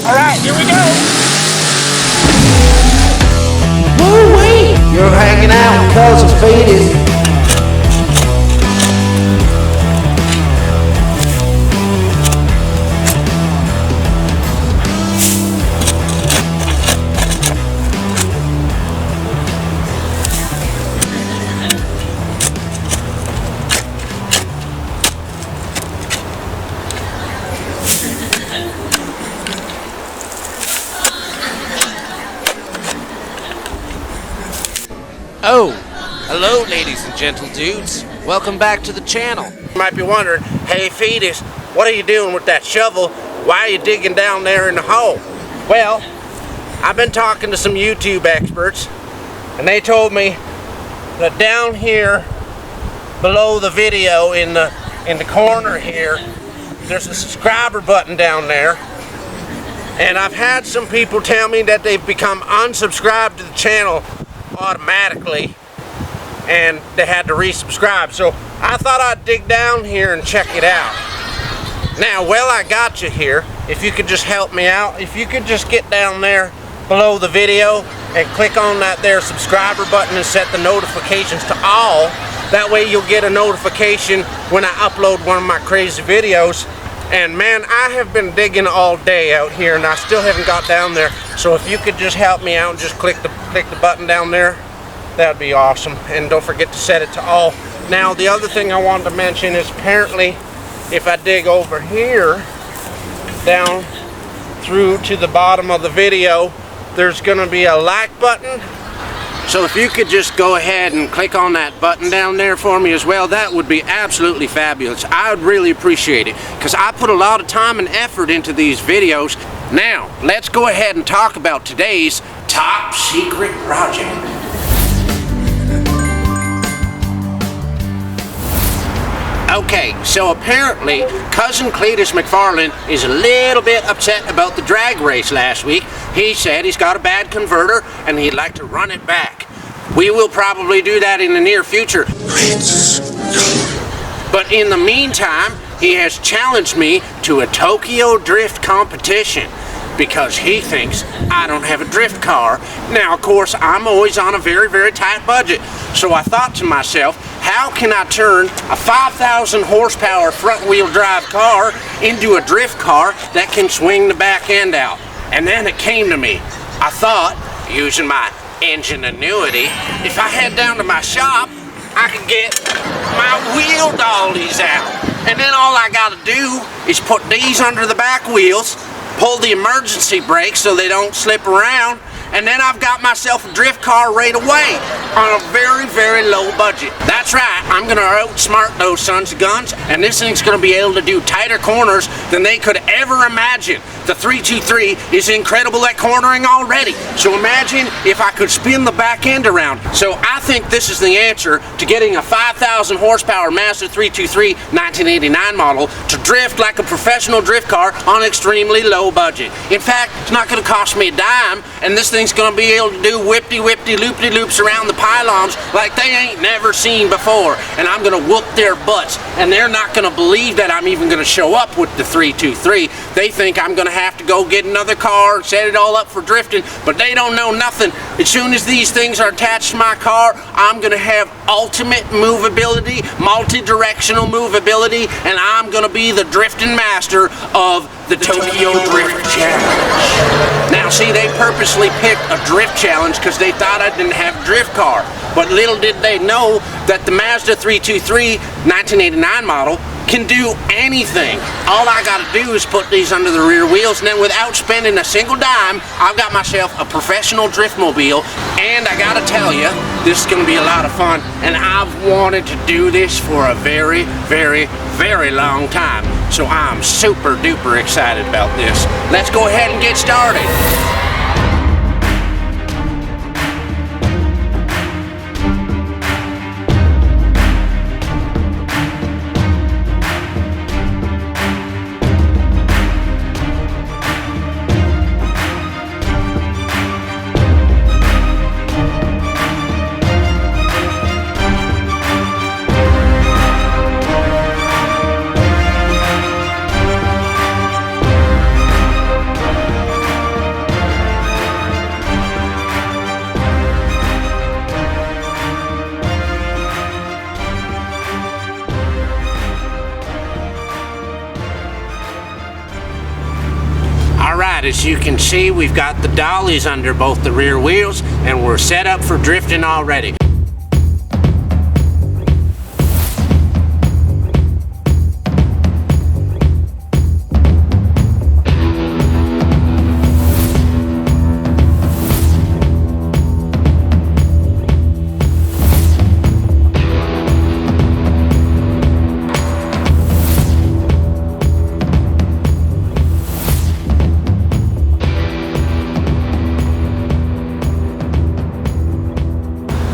Alright, here we go. Woo-wee! You're hanging out with Cousin Feetus. Oh, hello ladies and gentle dudes. Welcome back to the channel. You might be wondering, hey Feetus, what are you doing with that shovel? Why are you digging down there in the hole? Well, I've been talking to some YouTube experts, and they told me that down here below the video in the corner here, there's a subscriber button down there. And I've had some people tell me that they've become unsubscribed to the channel automatically, and they had to resubscribe. So I thought I'd dig down here and check it out. Now, well, I got you here. If you could just help me out, if you could just get down there below the video and click on that there subscriber button and set the notifications to all. That way you'll get a notification when I upload one of my crazy videos. And man, I have been digging all day out here and I still haven't got down there. So if you could just help me out and just click the button down there, that would be awesome. And don't forget to set it to all. Now, the other thing I wanted to mention is apparently if I dig over here down through to the bottom of the video, there's going to be a like button. So if you could just go ahead and click on that button down there for me as well, that would be absolutely fabulous. I would really appreciate it because I put a lot of time and effort into these videos. Now, let's go ahead and talk about today's top secret project. Okay, so apparently Cousin Cleetus McFarland is a little bit upset about the drag race last week. He said he's got a bad converter and he'd like to run it back. We will probably do that in the near future. But in the meantime, he has challenged me to a Tokyo drift competition because he thinks I don't have a drift car. Now, of course, I'm always on a very, very tight budget. So I thought to myself, how can I turn a 5,000 horsepower front wheel drive car into a drift car that can swing the back end out? And then it came to me. I thought, using my ingenuity, if I head down to my shop, I could get my wheel dollies out. And then all I gotta do is put these under the back wheels, pull the emergency brakes so they don't slip around, and then I've got myself a drift car right away on a very, very low budget. That's right, I'm gonna outsmart those sons of guns, and this thing's gonna be able to do tighter corners than they could ever imagine. The 323 is incredible at cornering already, so imagine if I could spin the back end around. So I think this is the answer to getting a 5,000 horsepower Mazda 323 1989 model to drift like a professional drift car on extremely low budget. In fact, it's not gonna cost me a dime, and this thing's gonna be able to do whipty-whipty loopty-loops around the pylons like they ain't never seen before. And I'm gonna whoop their butts, and they're not gonna believe that I'm even gonna show up with the 323. They think I'm gonna have to go get another car and set it all up for drifting, but they don't know nothing. As soon as these things are attached to my car, I'm gonna have ultimate movability, multi-directional movability, and I'm gonna be the drifting master of the Tokyo Drift Challenge. Now see, they purposely picked a drift challenge because they thought I didn't have a drift car. But little did they know that the Mazda 323 1989 model can do anything. All I gotta do is put these under the rear wheels, and then without spending a single dime, I've got myself a professional driftmobile. And I gotta tell you, this is gonna be a lot of fun, and I've wanted to do this for a very, very, very long time. So I'm super duper excited about this. Let's go ahead and get started. Alright, as you can see, we've got the dollies under both the rear wheels, and we're set up for drifting already.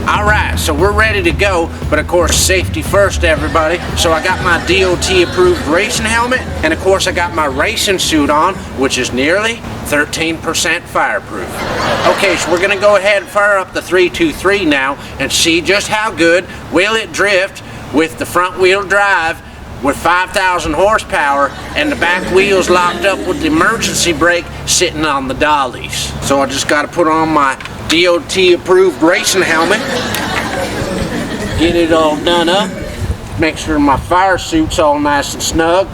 Alright, so we're ready to go, but of course safety first, everybody. So I got my DOT approved racing helmet, and of course I got my racing suit on, which is nearly 13% fireproof. Okay, so we're gonna go ahead and fire up the 323 now and see just how good will it drift with the front wheel drive with 5,000 horsepower and the back wheels locked up with the emergency brake sitting on the dollies. So I just got to put on my DOT approved racing helmet, get it all done up, make sure my fire suit's all nice and snug,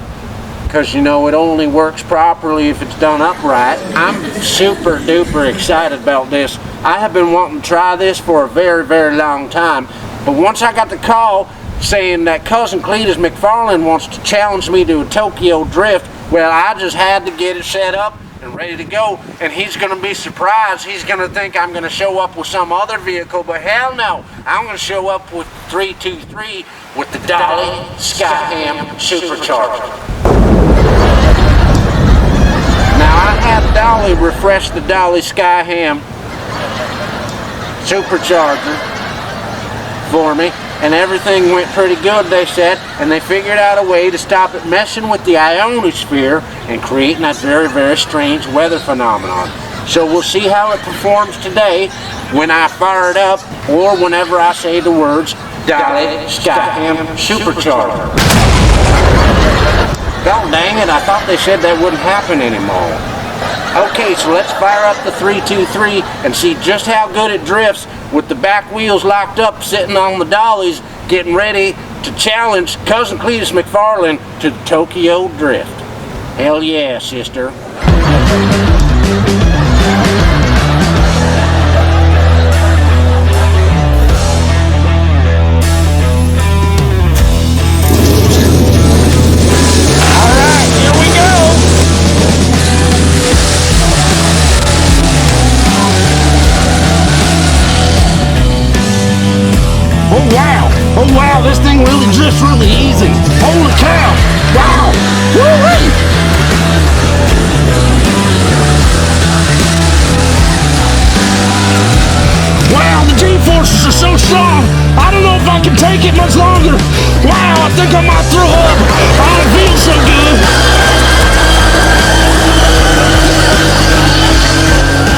because you know it only works properly if it's done up right. I'm super duper excited about this. I have been wanting to try this for a very, very long time, but once I got the call saying that Cousin Cleetus McFarland wants to challenge me to a Tokyo drift, well, I just had to get it set up and ready to go, and he's going to be surprised. He's going to think I'm going to show up with some other vehicle, but hell no, I'm going to show up with 323 with the Dolly Skyham Supercharger. Now I had Dolly refresh the Dolly Skyham Supercharger for me, and everything went pretty good, they said, and they figured out a way to stop it messing with the ionosphere and creating that very, very strange weather phenomenon. So we'll see how it performs today when I fire it up, or whenever I say the words Dolly Skyham Supercharger. God dang it, I thought they said that wouldn't happen anymore. Okay, so let's fire up the 323 and see just how good it drifts with the back wheels locked up, sitting on the dollies, getting ready to challenge Cousin Cleetus McFarland to the Tokyo Drift. Hell yeah, sister. Oh wow, this thing really drifts really easy. Holy cow! Wow! Woo-wee! Wow, the G-forces are so strong. I don't know if I can take it much longer. Wow, I think I might throw up. I don't feel so good.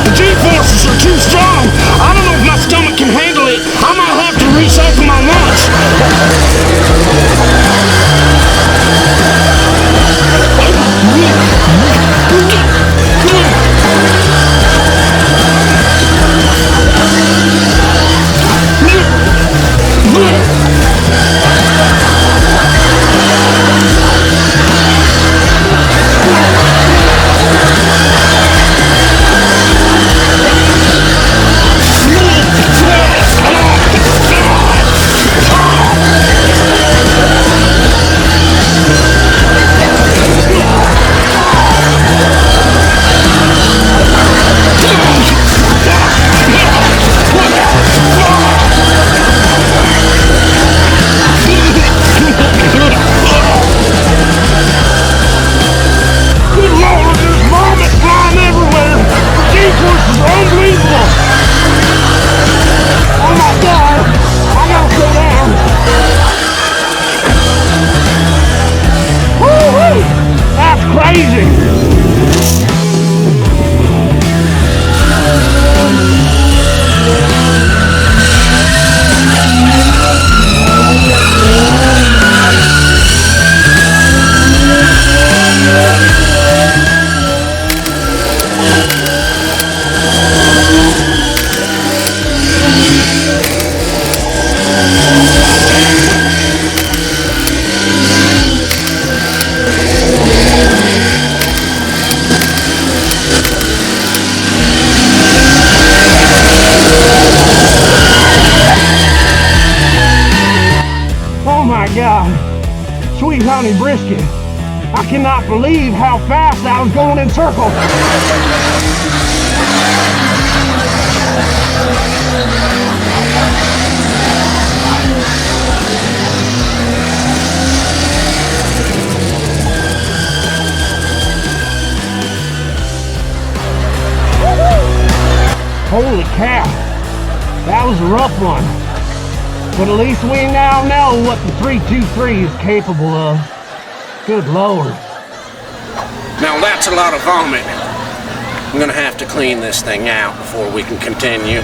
The G-forces are too strong. I don't know if my stomach can handle it. I might have to recycle my lunch. biscuit. I cannot believe how fast I was going in circles. Holy cow, that was a rough one. But at least we now know what the 323 is capable of. Good Lord. Now that's a lot of vomit. I'm gonna have to clean this thing out before we can continue.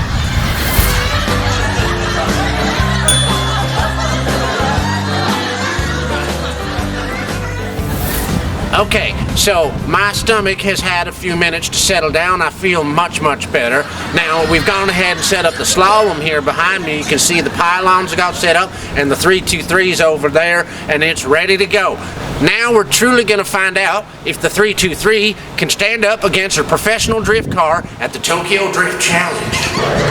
Okay, so my stomach has had a few minutes to settle down. I feel much, much better. Now, we've gone ahead and set up the slalom here behind me. You can see the pylons got set up and the 323's over there, and it's ready to go. Now we're truly going to find out if the 323 can stand up against a professional drift car at the Tokyo Drift Challenge.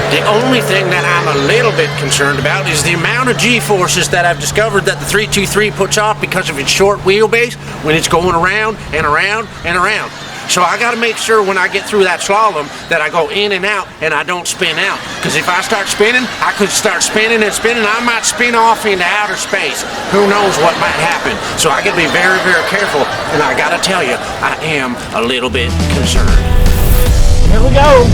The only thing that I'm a little bit concerned about is the amount of G-forces that I've discovered that the 323 puts off because of its short wheelbase when it's going around and around and around. So I got to make sure when I get through that slalom that I go in and out and I don't spin out. Because if I start spinning, I could start spinning and spinning. I might spin off into outer space. Who knows what might happen? So I got to be very, very careful. And I got to tell you, I am a little bit concerned. Here we go.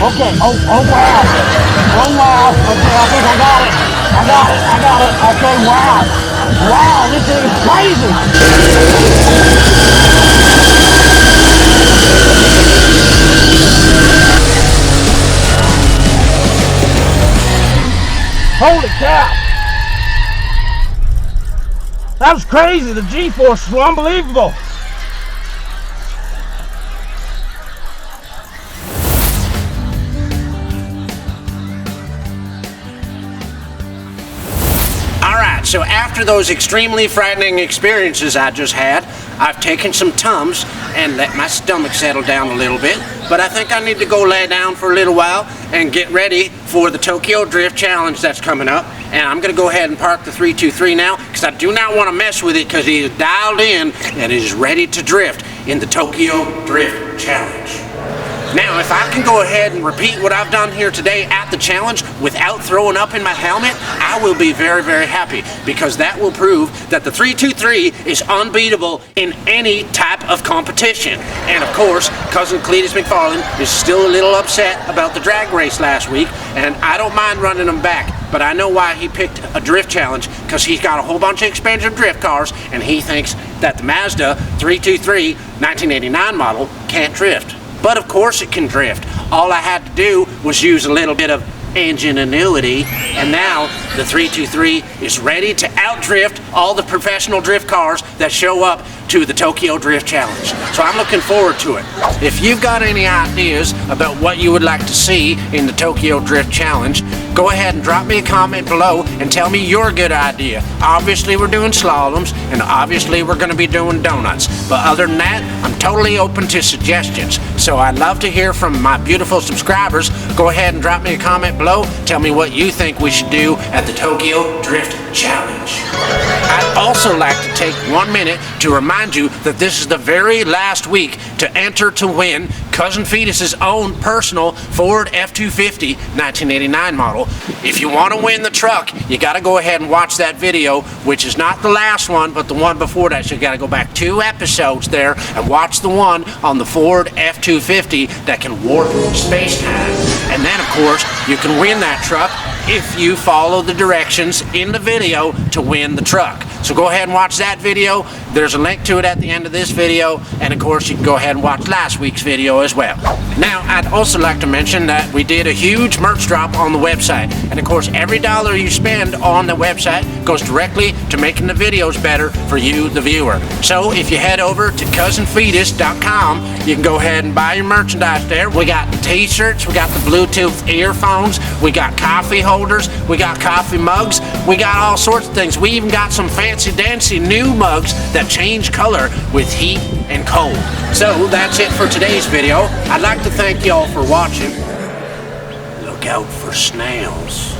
Okay, oh wow. Oh wow. Okay, I think I got it. Okay, wow. Wow, this thing is crazy. Holy cow. That was crazy. The G-forces were unbelievable. So after those extremely frightening experiences I just had, I've taken some Tums and let my stomach settle down a little bit. But I think I need to go lay down for a little while and get ready for the Tokyo Drift Challenge that's coming up. And I'm going to go ahead and park the 323 now because I do not want to mess with it because he is dialed in and is ready to drift in the Tokyo Drift Challenge. Now, if I can go ahead and repeat what I've done here today at the challenge without throwing up in my helmet, I will be very, very happy because that will prove that the 323 is unbeatable in any type of competition. And of course, Cousin Cleetus McFarland is still a little upset about the drag race last week, and I don't mind running him back. But I know why he picked a drift challenge, because he's got a whole bunch of expensive drift cars, and he thinks that the Mazda 323 1989 model can't drift. But of course it can drift. All I had to do was use a little bit of ingenuity, and now the 323 is ready to outdrift all the professional drift cars that show up to the Tokyo Drift Challenge. So I'm looking forward to it. If you've got any ideas about what you would like to see in the Tokyo Drift Challenge, go ahead and drop me a comment below and tell me your good idea. Obviously we're doing slaloms, and obviously we're going to be doing donuts. But other than that, I'm totally open to suggestions. So I'd love to hear from my beautiful subscribers. Go ahead and drop me a comment below. Tell me what you think we should do at the Tokyo Drift Challenge. I'd also like to take 1 minute to remind you that this is the very last week to enter to win Cousin Fetus's own personal Ford F-250 1989 model. If you want to win the truck, you got to go ahead and watch that video, which is not the last one, but the one before that. So you got to go back 2 episodes there and watch the one on the Ford F-250 that can warp space-time. And then, of course, you can win that truck if you follow the directions in the video to win the truck. So go ahead and watch that video. There's a link to it at the end of this video, and of course you can go ahead and watch last week's video as well. Now, I'd also like to mention that we did a huge merch drop on the website, and of course every dollar you spend on the website goes directly to making the videos better for you, the viewer. So if you head over to cousinfetus.com, you can go ahead and buy your merchandise there. We got t-shirts, we got the Bluetooth earphones, we got coffee holders, we got coffee mugs, we got all sorts of things. We even got some fancy dancy new mugs that change color with heat and cold. So that's it for today's video. I'd like to thank y'all for watching. Look out for snails.